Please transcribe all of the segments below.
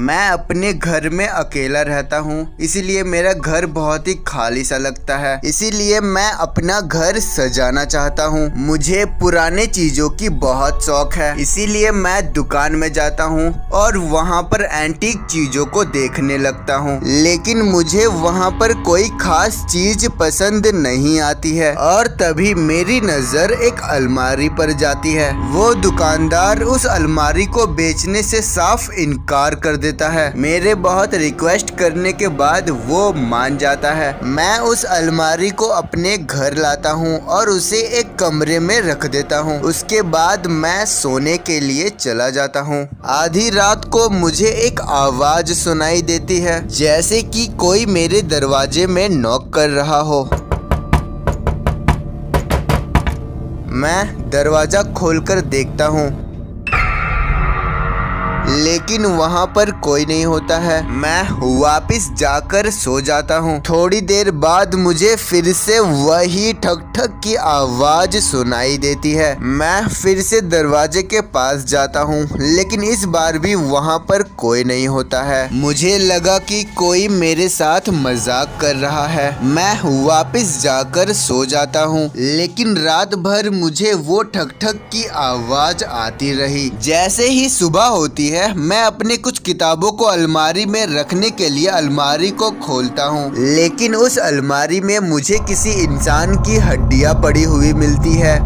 मैं अपने घर में अकेला रहता हूँ, इसीलिए मेरा घर बहुत ही खाली सा लगता है। इसीलिए मैं अपना घर सजाना चाहता हूँ। मुझे पुराने चीजों की बहुत शौक है, इसीलिए मैं दुकान में जाता हूँ और वहाँ पर एंटीक चीजों को देखने लगता हूँ। लेकिन मुझे वहाँ पर कोई खास चीज पसंद नहीं आती है और तभी मेरी नजर एक अलमारी पर जाती है। वो दुकानदार उस अलमारी को बेचने से साफ इनकार कर देता है। मेरे बहुत रिक्वेस्ट करने के बाद वो मान जाता है। मैं उस अलमारी को अपने घर लाता हूँ और उसे एक कमरे में रख देता हूँ। उसके बाद मैं सोने के लिए चला जाता हूँ। आधी रात को मुझे एक आवाज सुनाई देती है, जैसे कि कोई मेरे दरवाजे में नॉक कर रहा हो। मैं दरवाजा खोलकर देखता हूँ, लेकिन वहाँ पर कोई नहीं होता है। मैं वापस जाकर सो जाता हूँ। थोड़ी देर बाद मुझे फिर से वही ठक ठक की आवाज सुनाई देती है। मैं फिर से दरवाजे के पास जाता हूँ, लेकिन इस बार भी वहाँ पर कोई नहीं होता है। मुझे लगा कि कोई मेरे साथ मजाक कर रहा है। मैं वापस जाकर सो जाता हूँ, लेकिन रात भर मुझे वो ठक ठक की आवाज आती रही। जैसे ही सुबह होती है, मैं अपने कुछ किताबों को अलमारी में रखने के लिए अलमारी को खोलता हूँ, लेकिन उस अलमारी में मुझे किसी इंसान की हड्डियाँ पड़ी हुई मिलती है।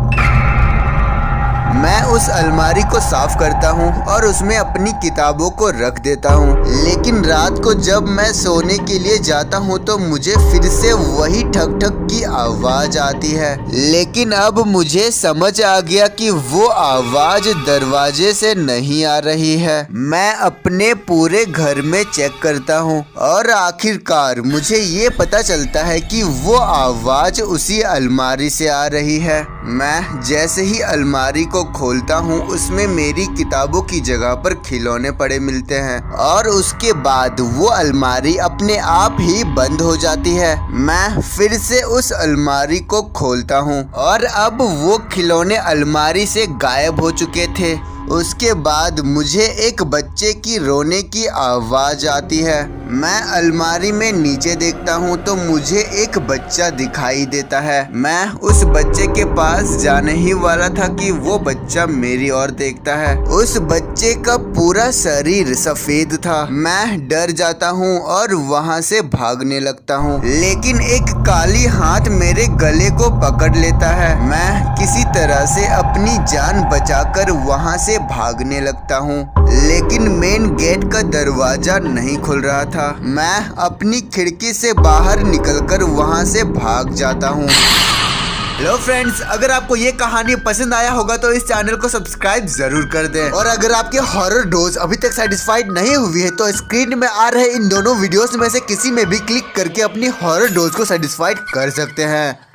मैं उस अलमारी को साफ करता हूँ और उसमें अपनी किताबों को रख देता हूँ। लेकिन रात को जब मैं सोने के लिए जाता हूँ तो मुझे फिर से वही ठक ठक की आवाज आती है। लेकिन अब मुझे समझ आ गया कि वो आवाज दरवाजे से नहीं आ रही है। मैं अपने पूरे घर में चेक करता हूँ और आखिरकार मुझे ये पता चलता है कि वो आवाज उसी अलमारी से आ रही है। मैं जैसे ही अलमारी को खोलता हूँ, उसमें मेरी किताबों की जगह पर खिलौने पड़े मिलते हैं और उसके बाद वो अलमारी अपने आप ही बंद हो जाती है। मैं फिर से उस अलमारी को खोलता हूँ और अब वो खिलौने अलमारी से गायब हो चुके थे। उसके बाद मुझे एक बच्चे की रोने की आवाज आती है। मैं अलमारी में नीचे देखता हूँ तो मुझे एक बच्चा दिखाई देता है। मैं उस बच्चे के पास जाने ही वाला था कि वो बच्चा मेरी ओर देखता है। उस बच्चे का पूरा शरीर सफेद था। मैं डर जाता हूँ और वहाँ से भागने लगता हूँ, लेकिन एक काली हाथ मेरे गले को पकड़ लेता है। मैं किसी तरह से अपनी जान बचाकर वहाँ से भागने लगता हूँ, लेकिन मेन गेट का दरवाजा नहीं खुल रहा था। मैं अपनी खिड़की से बाहर निकलकर वहाँ से भाग जाता हूँ। हेलो फ्रेंड्स, अगर आपको ये कहानी पसंद आया होगा तो इस चैनल को सब्सक्राइब जरूर कर दें। और अगर आपके हॉरर डोज अभी तक सेटिस्फाइड नहीं हुई है तो स्क्रीन में आ रहे इन दोनों वीडियोस में से किसी में भी क्लिक करके अपनी हॉरर डोज को सेटिस्फाइड कर सकते हैं।